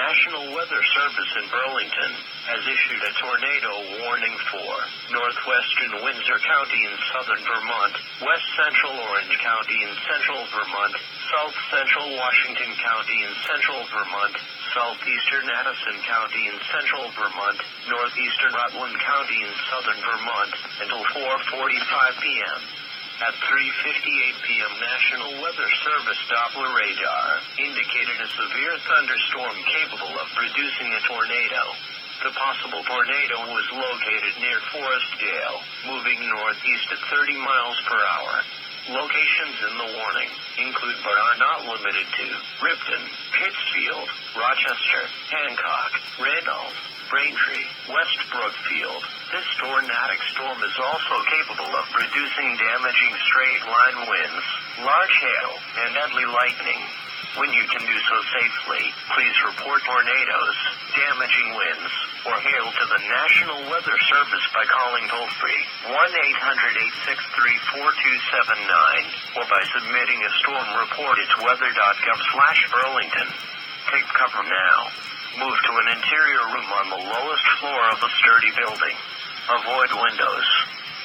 National Weather Service in Burlington has issued a tornado warning for northwestern Windsor County in southern Vermont, west central Orange County in central Vermont, south central Washington County in central Vermont, southeastern Addison County in central Vermont, northeastern Rutland County in southern Vermont, until 4:45 p.m. At 3:58 p.m., National Weather Service Doppler radar indicated a severe thunderstorm capable of producing a tornado. The possible tornado was located near Forest Dale, moving northeast at 30 miles per hour. Locations in the warning include but are not limited to Ripton, Pittsfield, Rochester, Hancock, Randolph, Braintree, West Brookfield. This tornadic storm is also capable of producing damaging straight-line winds, large hail, and deadly lightning. When you can do so safely, please report tornadoes, damaging winds, or hail to the National Weather Service by calling toll-free 1-800-863-4279 or by submitting a storm report at weather.gov/Burlington. Take cover now. Move to an interior room on the lowest floor of a sturdy building. Avoid windows.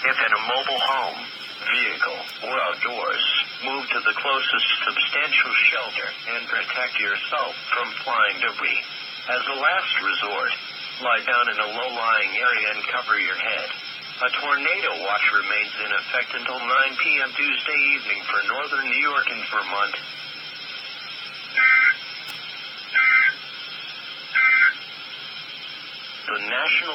If in a mobile home, vehicle, or outdoors, move to the closest substantial shelter and protect yourself from flying debris. As a last resort, lie down in a low-lying area and cover your head. A tornado watch remains in effect until 9 p.m. Tuesday evening for northern New York and Vermont. The National